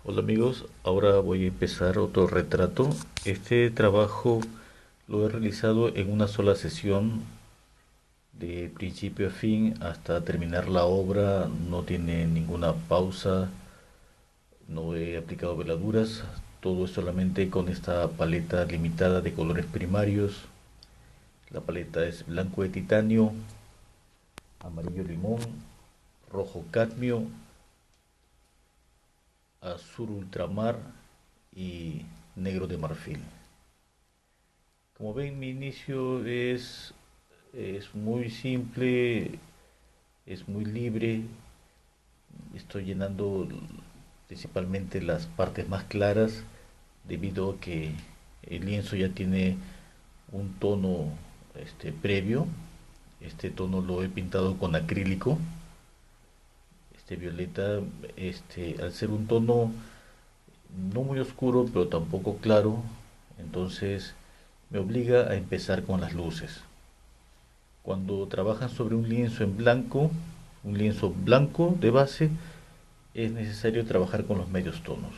Hola amigos, ahora voy a empezar otro retrato. Este trabajo lo he realizado en una sola sesión, de principio a fin hasta terminar la obra. No tiene ninguna pausa, no he aplicado veladuras, todo es solamente con esta paleta limitada de colores primarios. La paleta es blanco de titanio, amarillo limón, rojo cadmio, azul ultramar y negro de marfil. Como ven, mi inicio es muy simple, es muy libre. Estoy llenando principalmente las partes más claras debido a que el lienzo ya tiene un tono previo. Este tono lo he pintado con acrílico. Este violeta, al ser un tono no muy oscuro, pero tampoco claro, entonces me obliga a empezar con las luces. Cuando trabajan sobre un lienzo blanco de base, es necesario trabajar con los medios tonos.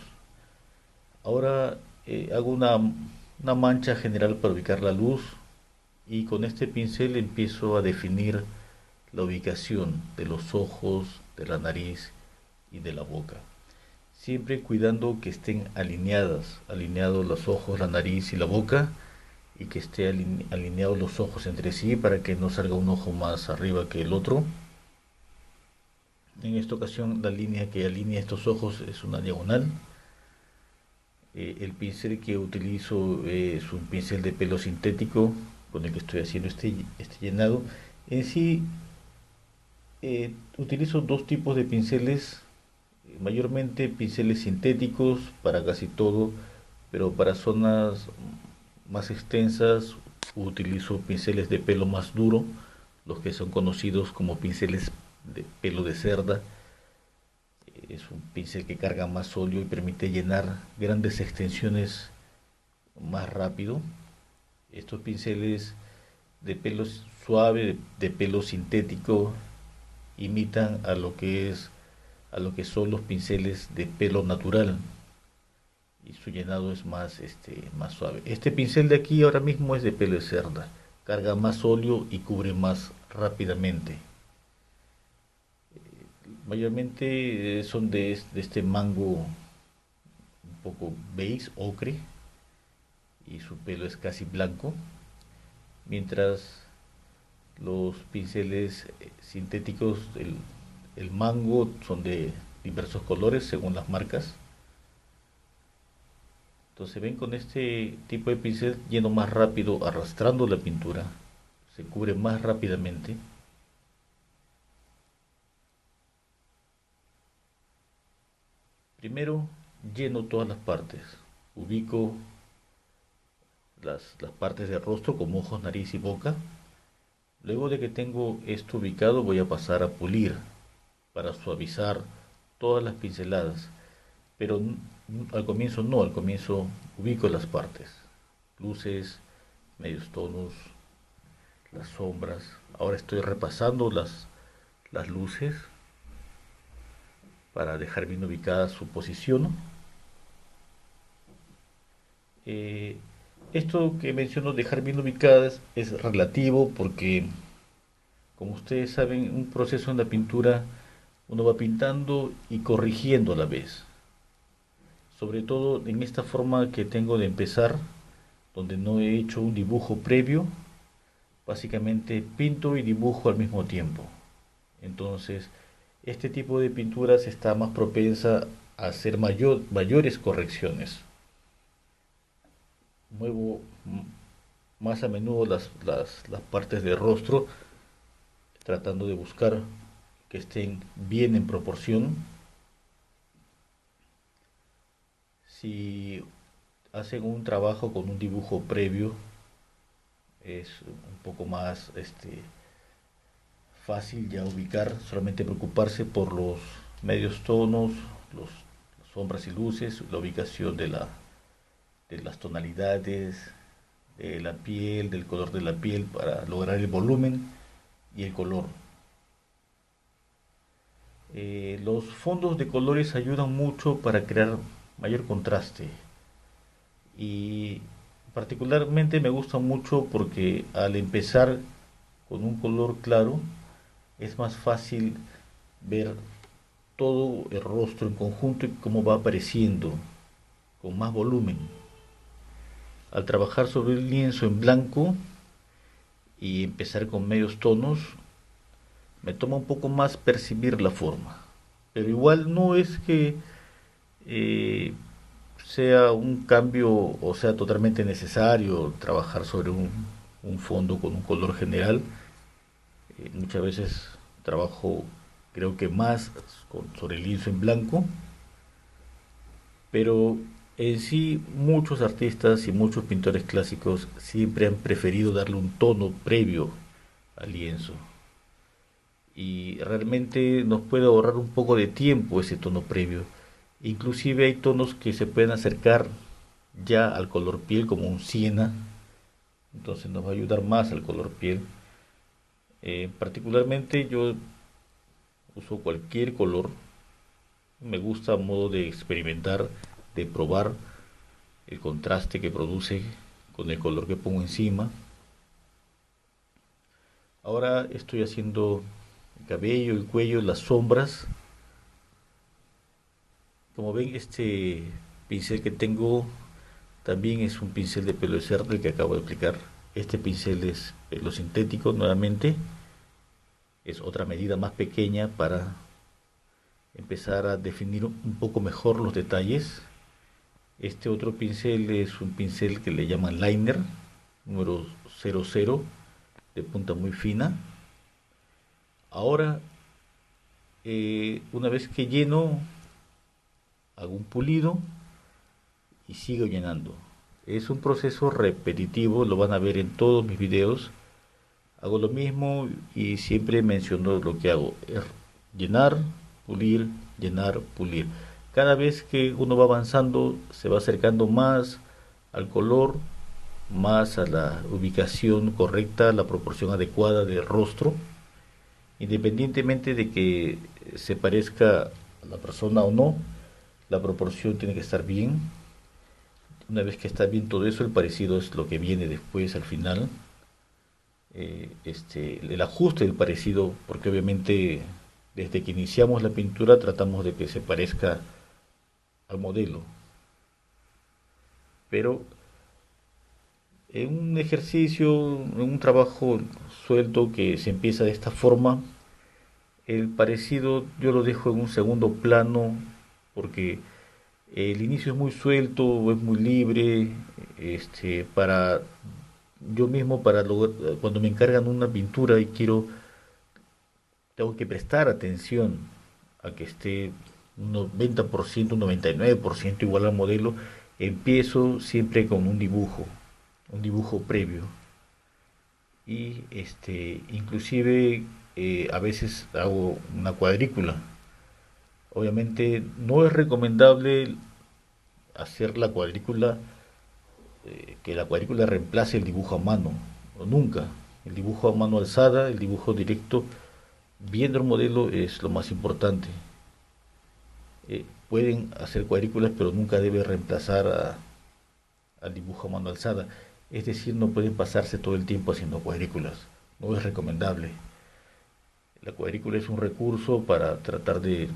Ahora hago una mancha general para ubicar la luz y con este pincel empiezo a definir la ubicación de los ojos, de la nariz y de la boca. Siempre cuidando que estén alineados los ojos, la nariz y la boca, y que esté alineados los ojos entre sí para que no salga un ojo más arriba que el otro. En esta ocasión la línea que alinea estos ojos es una diagonal. El pincel que utilizo es un pincel de pelo sintético con el que estoy haciendo este llenado. En sí utilizo dos tipos de pinceles, mayormente pinceles sintéticos para casi todo, pero para zonas más extensas utilizo pinceles de pelo más duro, los que son conocidos como pinceles de pelo de cerda. Es un pincel que carga más óleo y permite llenar grandes extensiones más rápido. Estos pinceles de pelo suave, de pelo sintético, imitan a lo que son los pinceles de pelo natural y su llenado es más suave. Este pincel de aquí ahora mismo es de pelo de cerda, carga más óleo y cubre más rápidamente. Mayormente son de este mango un poco beige, ocre, y su pelo es casi blanco, mientras los pinceles sintéticos el mango son de diversos colores según las marcas. Entonces ven, con este tipo de pincel lleno más rápido, arrastrando la pintura, se cubre más rápidamente. Primero lleno todas las partes, ubico las partes del rostro como ojos, nariz y boca. Luego de que tengo esto ubicado voy a pasar a pulir para suavizar todas las pinceladas, pero al comienzo no, al comienzo ubico las partes, luces, medios tonos, las sombras. Ahora estoy repasando las luces para dejar bien ubicada su posición. Eh, Esto que menciono, dejar bien ubicadas, es relativo porque, como ustedes saben, un proceso en la pintura uno va pintando y corrigiendo a la vez. Sobre todo en esta forma que tengo de empezar, donde no he hecho un dibujo previo, básicamente pinto y dibujo al mismo tiempo. Entonces, este tipo de pinturas está más propensa a hacer mayores correcciones. Muevo más a menudo las partes del rostro, tratando de buscar que estén bien en proporción. Si hacen un trabajo con un dibujo previo, es un poco más fácil ya ubicar, solamente preocuparse por los medios tonos, las sombras y luces, la ubicación de las tonalidades, de la piel, del color de la piel para lograr el volumen y el color. Los fondos de colores ayudan mucho para crear mayor contraste. Y particularmente me gusta mucho porque al empezar con un color claro es más fácil ver todo el rostro en conjunto y cómo va apareciendo con más volumen. Al trabajar sobre el lienzo en blanco y empezar con medios tonos, me toma un poco más percibir la forma. Pero igual no es que eh, sea un cambio o sea totalmente necesario trabajar sobre un fondo con un color general. Muchas veces trabajo creo que más sobre el lienzo en blanco, pero en sí muchos artistas y muchos pintores clásicos siempre han preferido darle un tono previo al lienzo y realmente nos puede ahorrar un poco de tiempo ese tono previo. Inclusive hay tonos que se pueden acercar ya al color piel como un siena, entonces nos va a ayudar más al color piel. Particularmente yo uso cualquier color, me gusta a modo de experimentar, de probar el contraste que produce con el color que pongo encima. Ahora estoy haciendo el cabello, el cuello, las sombras. Como ven, este pincel que tengo también es un pincel de pelo de cerdo, el que acabo de aplicar. Este pincel es pelo sintético nuevamente. Es otra medida más pequeña para empezar a definir un poco mejor los detalles. Este otro pincel es un pincel que le llaman liner, número 00, de punta muy fina. Ahora, una vez que lleno, hago un pulido y sigo llenando. Es un proceso repetitivo, lo van a ver en todos mis videos. Hago lo mismo y siempre menciono lo que hago. Es llenar, pulir, llenar, pulir. Cada vez que uno va avanzando, se va acercando más al color, más a la ubicación correcta, la proporción adecuada del rostro, independientemente de que se parezca a la persona o no, la proporción tiene que estar bien. Una vez que está bien todo eso, el parecido es lo que viene después al final. El ajuste del parecido, porque obviamente desde que iniciamos la pintura tratamos de que se parezca al modelo, pero en un ejercicio, en un trabajo suelto que se empieza de esta forma, el parecido yo lo dejo en un segundo plano porque el inicio es muy suelto, es muy libre, para yo mismo para lograr, cuando me encargan una pintura y tengo que prestar atención a que esté un 90%, un 99% igual al modelo, empiezo siempre con un dibujo previo y inclusive a veces hago una cuadrícula. Obviamente no es recomendable hacer la cuadrícula, que la cuadrícula reemplace el dibujo a mano, o nunca. El dibujo a mano alzada, el dibujo directo, viendo el modelo es lo más importante. Pueden hacer cuadrículas, pero nunca debe reemplazar al dibujo a mano alzada. Es decir, no pueden pasarse todo el tiempo haciendo cuadrículas. No es recomendable. La cuadrícula es un recurso para tratar de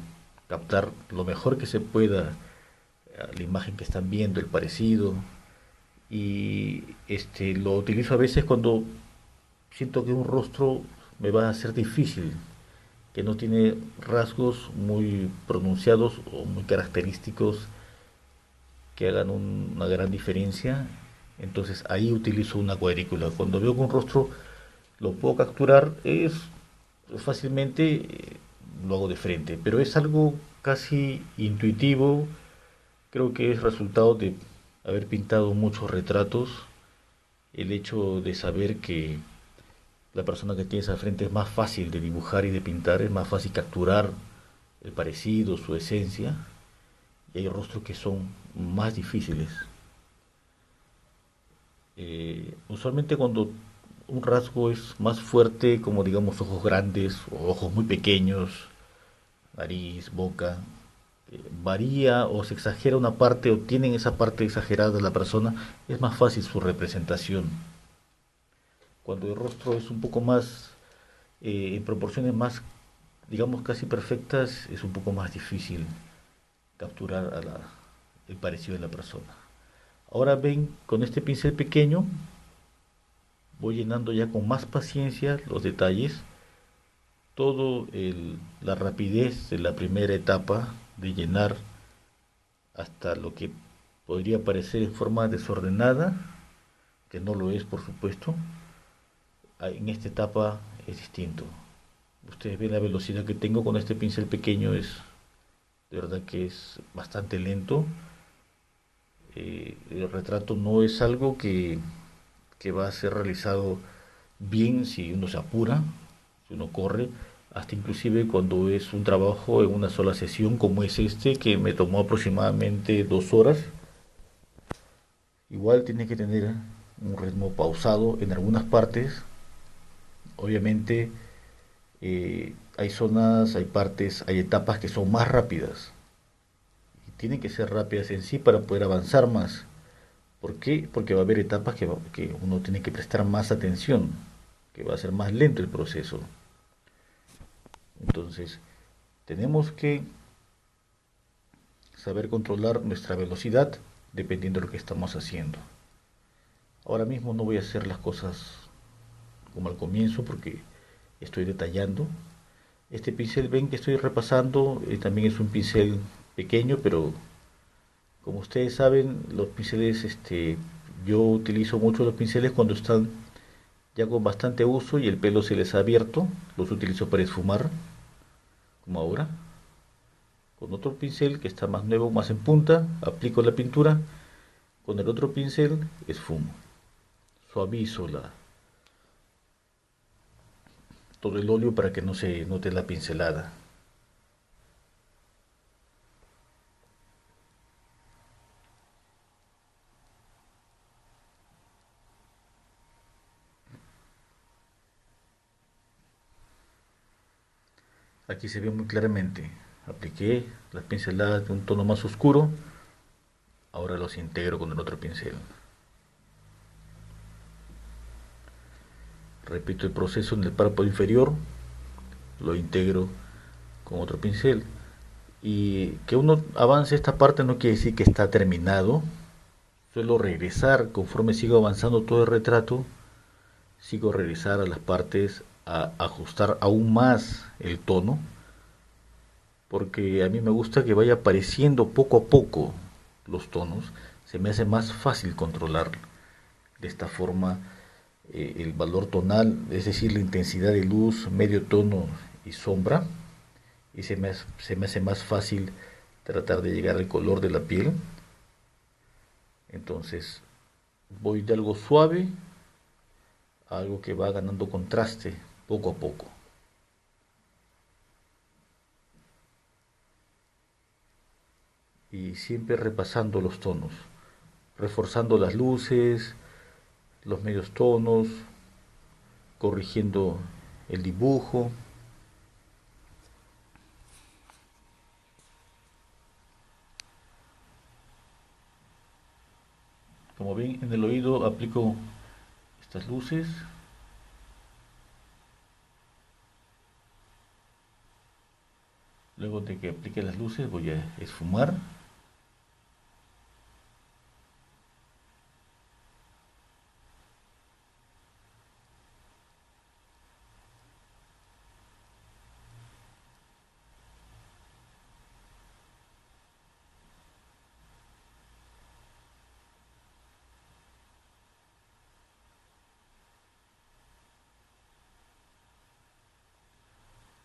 captar lo mejor que se pueda la imagen que están viendo, el parecido. Y lo utilizo a veces cuando siento que un rostro me va a ser difícil, que no tiene rasgos muy pronunciados o muy característicos que hagan una gran diferencia. Entonces ahí utilizo una cuadrícula. Cuando veo que un rostro lo puedo capturar, es fácilmente lo hago de frente, pero es algo casi intuitivo. Creo que es resultado de haber pintado muchos retratos, el hecho de saber que la persona que tienes al frente es más fácil de dibujar y de pintar, es más fácil capturar el parecido, su esencia, y hay rostros que son más difíciles. Usualmente cuando un rasgo es más fuerte, como digamos ojos grandes o ojos muy pequeños, nariz, boca, varía o se exagera una parte o tienen esa parte exagerada de la persona, es más fácil su representación. Cuando el rostro es un poco más, en proporciones más, digamos, casi perfectas, es un poco más difícil capturar el parecido de la persona. Ahora ven, con este pincel pequeño voy llenando ya con más paciencia los detalles, todo la rapidez de la primera etapa de llenar hasta lo que podría parecer en forma desordenada, que no lo es por supuesto. En esta etapa es distinto. Ustedes ven la velocidad que tengo con este pincel pequeño, es de verdad que es bastante lento. El retrato no es algo que va a ser realizado bien si uno se apura, si uno corre, hasta inclusive cuando es un trabajo en una sola sesión como es este, que me tomó aproximadamente 2 horas. Igual tiene que tener un ritmo pausado en algunas partes. Obviamente hay zonas, hay partes, hay etapas que son más rápidas. Y tienen que ser rápidas en sí para poder avanzar más. ¿Por qué? Porque va a haber etapas que uno tiene que prestar más atención, que va a ser más lento el proceso. Entonces, tenemos que saber controlar nuestra velocidad dependiendo de lo que estamos haciendo. Ahora mismo no voy a hacer las cosas como al comienzo porque estoy detallando. Este pincel ven que estoy repasando, también es un pincel pequeño, pero como ustedes saben, los pinceles, yo utilizo mucho los pinceles cuando están ya con bastante uso y el pelo se les ha abierto, los utilizo para esfumar, como ahora. Con otro pincel que está más nuevo, más en punta, aplico la pintura, con el otro pincel esfumo, suavizo todo el óleo para que no se note la pincelada. Aquí se ve muy claramente. Apliqué las pinceladas de un tono más oscuro. Ahora los integro con el otro pincel. Repito el proceso en el párpado inferior. Lo integro con otro pincel. Y que uno avance esta parte no quiere decir que está terminado. Suelo regresar conforme sigo avanzando todo el retrato. Sigo regresar a las partes a ajustar aún más el tono. Porque a mí me gusta que vaya apareciendo poco a poco los tonos. Se me hace más fácil controlar de esta forma el valor tonal, es decir, la intensidad de luz, medio tono y sombra, y se me hace más fácil tratar de llegar al color de la piel. Entonces voy de algo suave a algo que va ganando contraste poco a poco. Y siempre repasando los tonos, reforzando las luces, los medios tonos, corrigiendo el dibujo. Como ven, en el oído aplico estas luces. Luego de que aplique las luces voy a esfumar.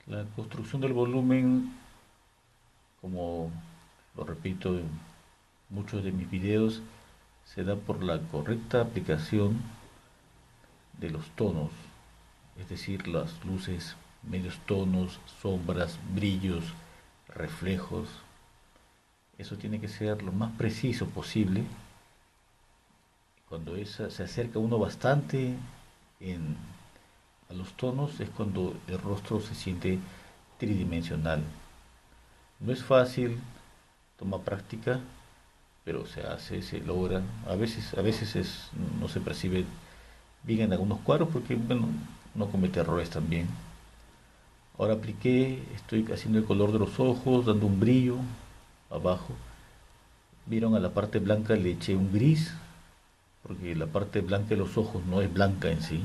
La construcción del volumen, como lo repito en muchos de mis videos, se da por la correcta aplicación de los tonos, es decir, las luces, medios tonos, sombras, brillos, reflejos. Eso tiene que ser lo más preciso posible. Cuando se acerca uno bastante en, a los tonos es cuando el rostro se siente tridimensional. No es fácil, toma práctica, pero se hace, se logra. A veces no se percibe bien en algunos cuadros porque, bueno, no comete errores también. Ahora apliqué, estoy haciendo el color de los ojos, dando un brillo abajo. Vieron, a la parte blanca le eché un gris, porque la parte blanca de los ojos no es blanca en sí,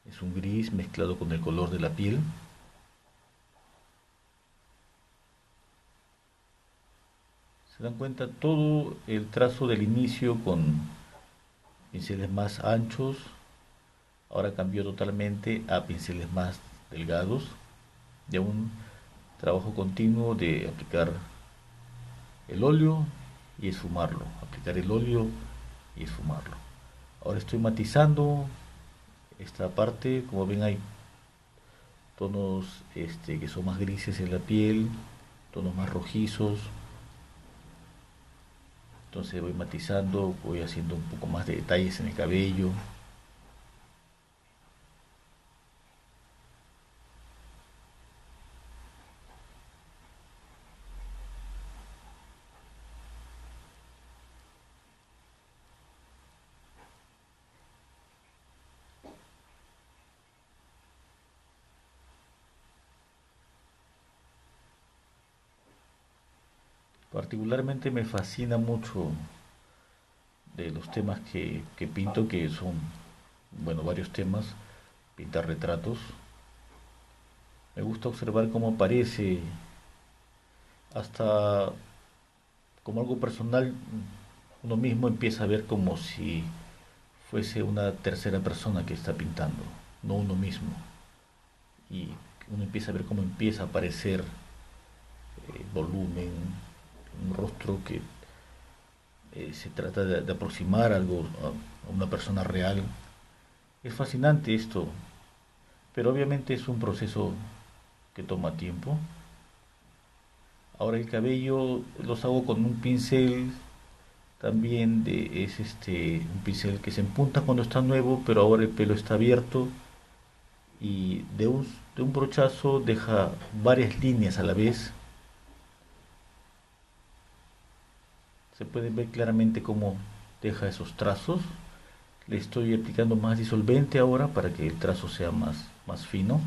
es un gris mezclado con el color de la piel. Se dan cuenta todo el trazo del inicio con pinceles más anchos, ahora cambió totalmente a pinceles más delgados, y a un trabajo continuo de aplicar el óleo y esfumarlo, aplicar el óleo y esfumarlo. Ahora estoy matizando esta parte, como ven hay tonos que son más grises en la piel, tonos más rojizos, entonces voy matizando, voy haciendo un poco más de detalles en el cabello. Particularmente me fascina mucho de los temas que pinto, que son, bueno, varios temas, pintar retratos. Me gusta observar cómo aparece, hasta como algo personal, uno mismo empieza a ver como si fuese una tercera persona que está pintando, no uno mismo. Y uno empieza a ver cómo empieza a aparecer volumen, un rostro que se trata de aproximar algo a una persona real. Es fascinante esto, pero obviamente es un proceso que toma tiempo. Ahora el cabello los hago con un pincel también es un pincel que se empunta cuando está nuevo, pero ahora el pelo está abierto y de un brochazo deja varias líneas a la vez. Se puede ver claramente cómo deja esos trazos. Le estoy aplicando más disolvente ahora para que el trazo sea más fino.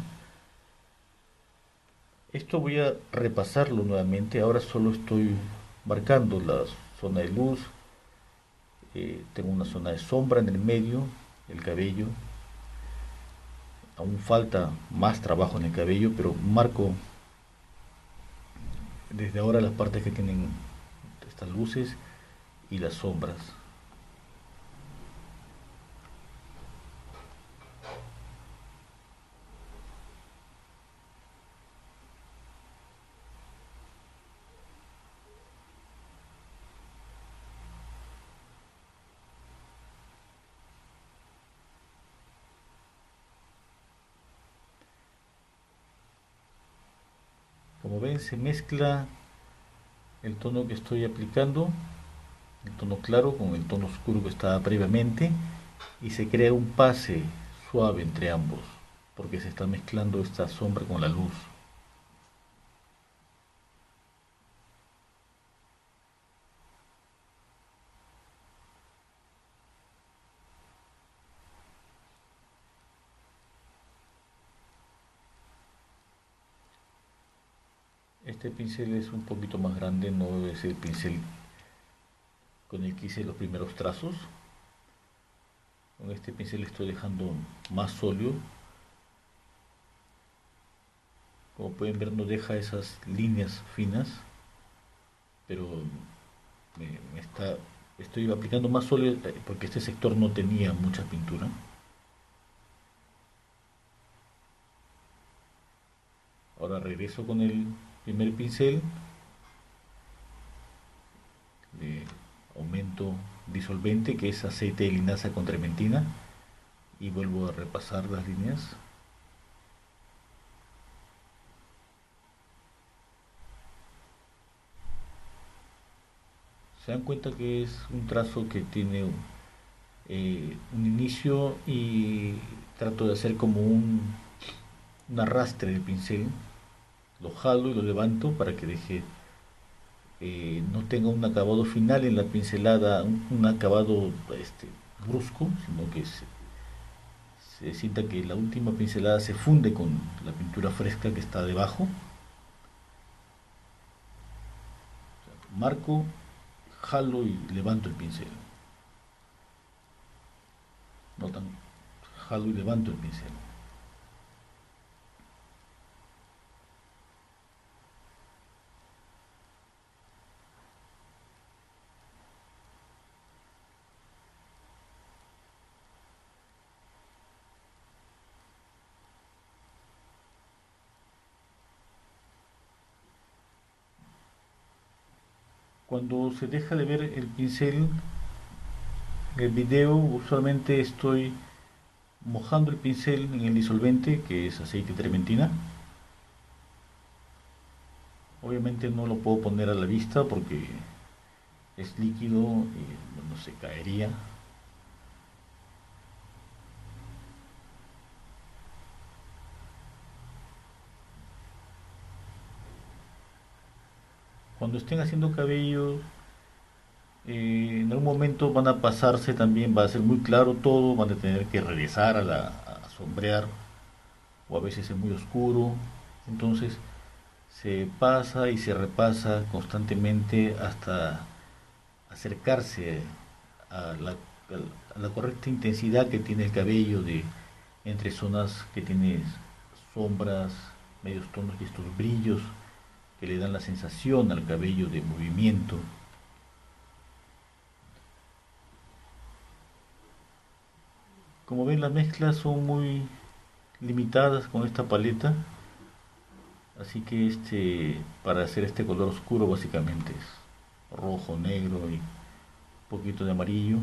Esto voy a repasarlo nuevamente. Ahora solo estoy marcando la zona de luz. Tengo una zona de sombra en el medio del cabello. Aún falta más trabajo en el cabello, pero marco desde ahora las partes que tienen estas luces y las sombras. Como ven, se mezcla el tono que estoy aplicando, el tono claro con el tono oscuro que estaba previamente, y se crea un pase suave entre ambos, porque se está mezclando esta sombra con la luz. Este pincel es un poquito más grande, no es el pincel con el que hice los primeros trazos. Con este pincel estoy dejando más sólido. Como pueden ver, no deja esas líneas finas, pero estoy aplicando más sólido porque este sector no tenía mucha pintura. Ahora regreso con el primer pincel, le aumento disolvente, que es aceite de linaza con trementina, y vuelvo a repasar las líneas. Se dan cuenta que es un trazo que tiene un inicio, y trato de hacer como un arrastre del pincel, lo jalo y lo levanto para que deje no tenga un acabado final en la pincelada, un acabado brusco, sino que se sienta que la última pincelada se funde con la pintura fresca que está debajo. Marco, jalo y levanto el pincel. Notan, jalo y levanto el pincel. Cuando se deja de ver el pincel, en el video usualmente estoy mojando el pincel en el disolvente, que es aceite trementina. Obviamente no lo puedo poner a la vista porque es líquido y bueno, se caería. Cuando estén haciendo cabello, en algún momento van a pasarse también, va a ser muy claro todo, van a tener que regresar a sombrear o a veces es muy oscuro. Entonces se pasa y se repasa constantemente hasta acercarse a a la correcta intensidad que tiene el cabello de entre zonas que tiene sombras, medios tonos y estos brillos que le dan la sensación al cabello de movimiento. Como ven, las mezclas son muy limitadas con esta paleta, así que para hacer este color oscuro básicamente es rojo, negro y un poquito de amarillo.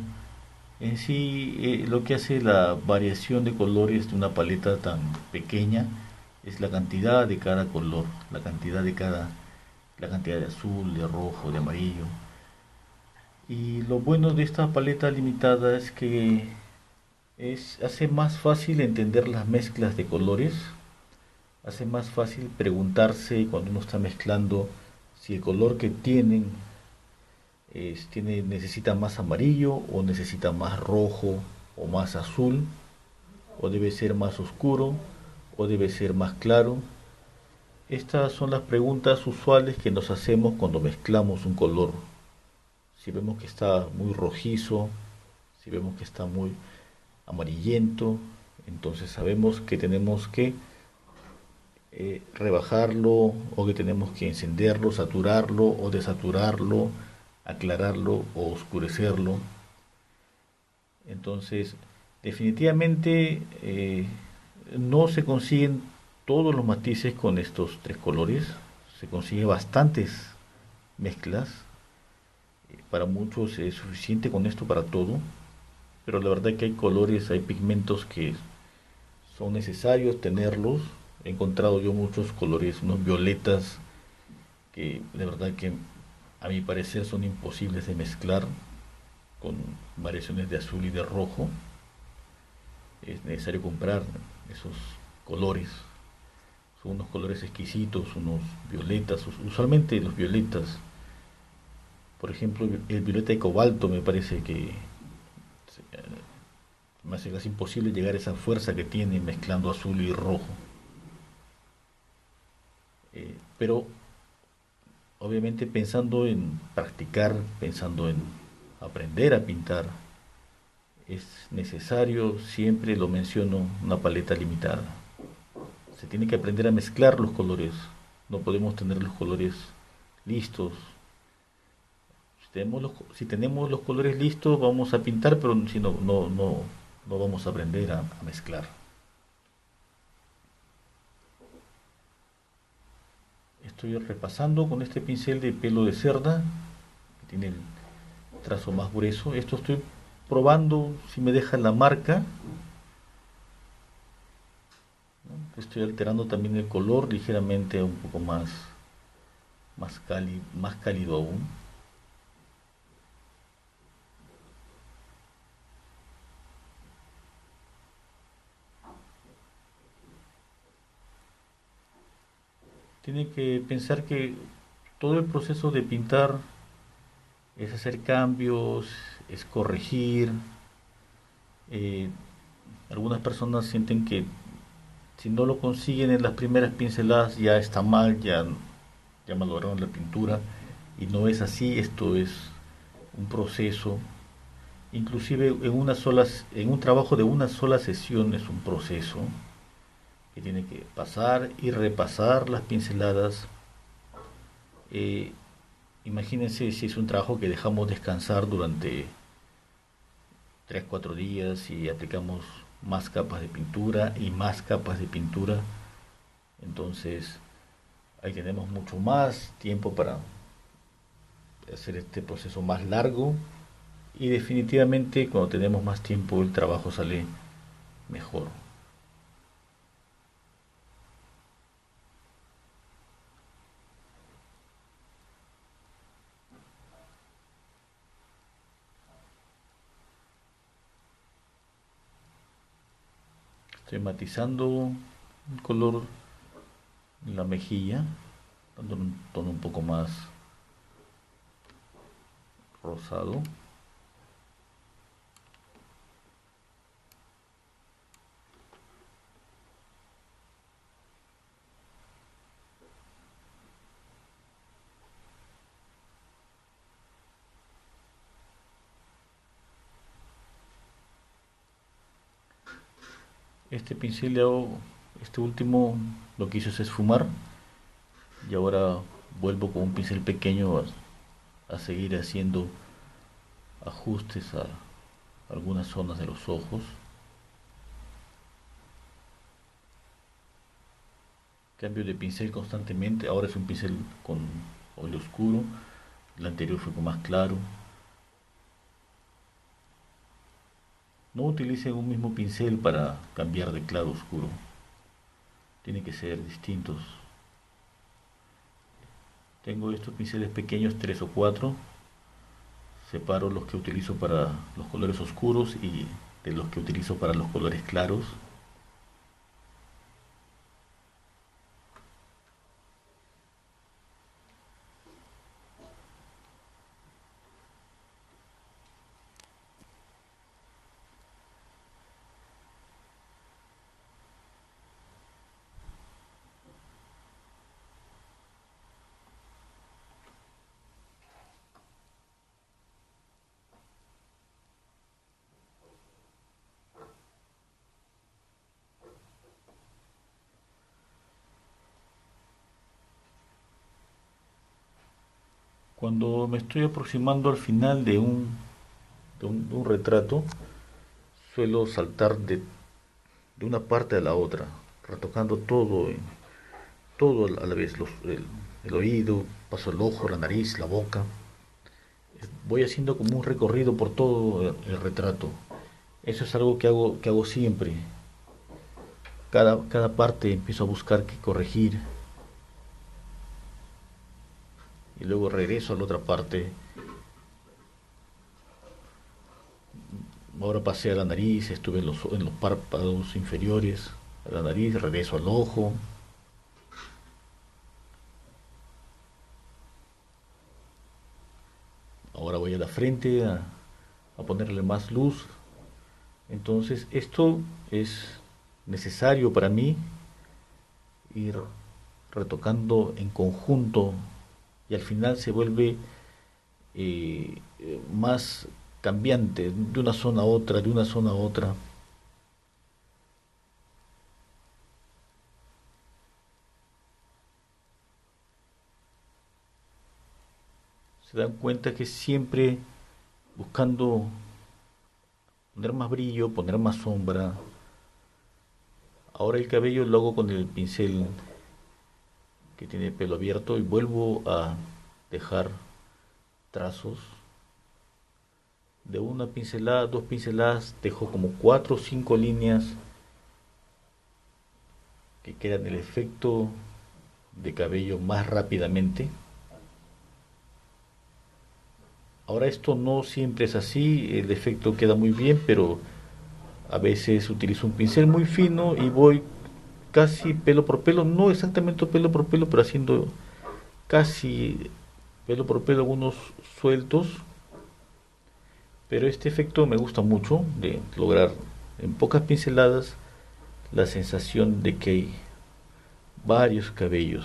En sí, lo que hace la variación de colores de una paleta tan pequeña es la cantidad de cada color, la cantidad de azul, de rojo, de amarillo. Y lo bueno de esta paleta limitada es que hace más fácil entender las mezclas de colores, hace más fácil preguntarse cuando uno está mezclando si el color que necesita más amarillo o necesita más rojo o más azul, o debe ser más oscuro o debe ser más claro. Estas son las preguntas usuales que nos hacemos cuando mezclamos un color. Si vemos que está muy rojizo, si vemos que está muy amarillento, entonces sabemos que tenemos que rebajarlo o que tenemos que encenderlo, saturarlo o desaturarlo, aclararlo o oscurecerlo. Entonces, definitivamente no se consiguen todos los matices con estos tres colores, se consiguen bastantes mezclas. Para muchos es suficiente con esto para todo, pero la verdad que hay colores, hay pigmentos que son necesarios tenerlos. He encontrado yo muchos colores, unos violetas que de verdad que a mi parecer son imposibles de mezclar con variaciones de azul y de rojo. Es necesario comprar esos colores. Son unos colores exquisitos, unos violetas, usualmente los violetas. Por ejemplo, el violeta de cobalto me parece que me hace casi imposible llegar a esa fuerza que tiene mezclando azul y rojo. Pero obviamente pensando en practicar, pensando en aprender a pintar, es necesario, siempre lo menciono, una paleta limitada. Se tiene que aprender a mezclar los colores. No podemos tener los colores listos. Si tenemos los colores listos, vamos a pintar, pero si no vamos a aprender a mezclar. Estoy repasando con este pincel de pelo de cerda, que tiene el trazo más grueso. Esto estoy probando si me deja la marca, ¿no? Estoy alterando también el color ligeramente un poco más cálido aún. Tiene que pensar que todo el proceso de pintar es hacer cambios, es corregir. Eh, Algunas personas sienten que si no lo consiguen en las primeras pinceladas ya está mal, ya malograron la pintura, y no es así. Esto es un proceso. Inclusive en un trabajo de una sola sesión es un proceso que tiene que pasar y repasar las pinceladas. Eh, Imagínense si es un trabajo que dejamos descansar durante 3 4 días y aplicamos más capas de pintura y más capas de pintura. Entonces ahí tenemos mucho más tiempo para hacer este proceso más largo, y definitivamente cuando tenemos más tiempo el trabajo sale mejor. Estoy matizando un color en la mejilla, dando un tono un poco más rosado. Este pincel, este último, lo que hizo es esfumar, y ahora vuelvo con un pincel pequeño a seguir haciendo ajustes a algunas zonas de los ojos. Cambio de pincel constantemente. Ahora es un pincel con óleo oscuro, el anterior fue con más claro. No utilicen un mismo pincel para cambiar de claro a oscuro, tienen que ser distintos. Tengo estos pinceles pequeños, 3 o 4. Separo los que utilizo para los colores oscuros y de los que utilizo para los colores claros. Cuando me estoy aproximando al final de un retrato, suelo saltar de una parte a la otra, retocando todo a la vez, el oído, paso el ojo, la nariz, la boca. Voy haciendo como un recorrido por todo el retrato. Eso es algo que hago siempre. Cada parte empiezo a buscar qué corregir, y luego regreso a la otra parte. Ahora pasé a la nariz, estuve en los párpados inferiores, a la nariz, regreso al ojo. Ahora voy a la frente a ponerle más luz. Entonces esto es necesario para mí, ir retocando en conjunto, y al final se vuelve más cambiante de una zona a otra, de una zona a otra. Se dan cuenta que siempre buscando poner más brillo, poner más sombra. Ahora el cabello lo hago con el pincel que tiene pelo abierto, y vuelvo a dejar trazos de una pincelada, 2 pinceladas, dejo como 4 o 5 líneas que crean el efecto de cabello más rápidamente. Ahora esto no siempre es así, el efecto queda muy bien, pero a veces utilizo un pincel muy fino y voy casi pelo por pelo, no exactamente pelo por pelo, pero haciendo casi pelo por pelo, algunos sueltos, pero este efecto me gusta mucho de lograr en pocas pinceladas la sensación de que hay varios cabellos.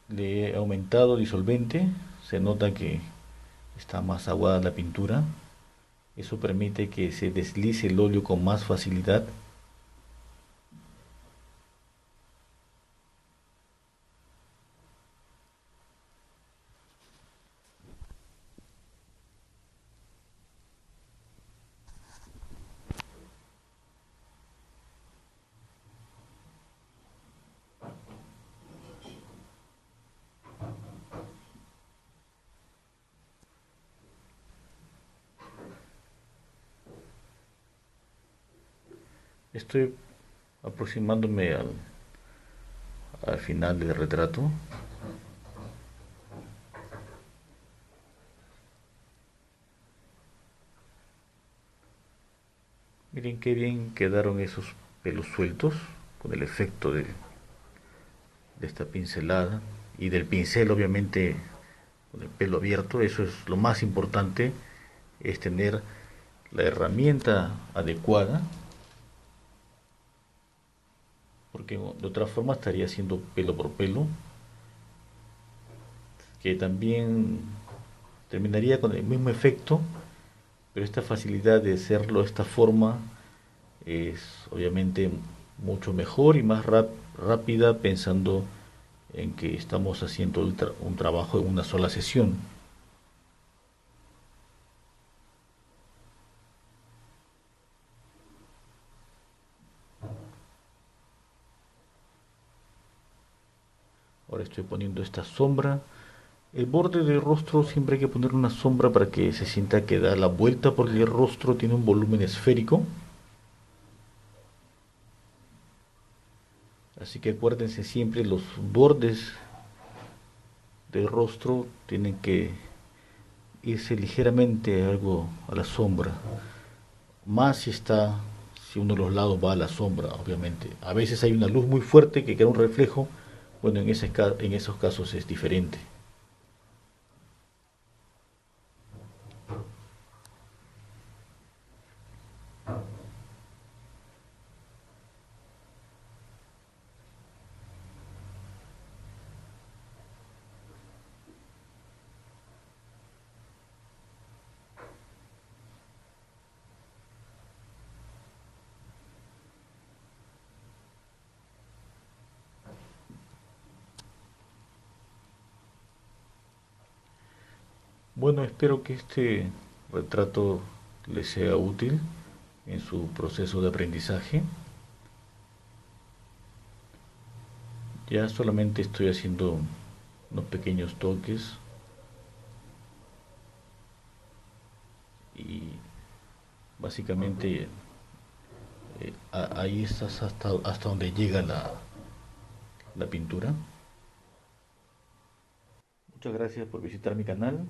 Le he aumentado disolvente, se nota que está más aguada la pintura. Eso permite que se deslice el óleo con más facilidad. Estoy aproximándome al final del retrato. Miren qué bien quedaron esos pelos sueltos con el efecto de esta pincelada y del pincel, obviamente con el pelo abierto. Eso es lo más importante, es tener la herramienta adecuada, porque de otra forma estaría haciendo pelo por pelo, que también terminaría con el mismo efecto, pero esta facilidad de hacerlo de esta forma es obviamente mucho mejor y más rápida, pensando en que estamos haciendo un trabajo en una sola sesión. Ahora estoy poniendo esta sombra. El borde del rostro siempre hay que poner una sombra para que se sienta que da la vuelta, porque el rostro tiene un volumen esférico. Así que acuérdense siempre, los bordes del rostro tienen que irse ligeramente algo a la sombra. Más si uno de los lados va a la sombra, obviamente. A veces hay una luz muy fuerte que crea un reflejo. Bueno, en esos casos es diferente. Bueno, espero que este retrato les sea útil en su proceso de aprendizaje. Ya solamente estoy haciendo unos pequeños toques y básicamente ahí estás hasta donde llega la pintura. Muchas gracias por visitar mi canal.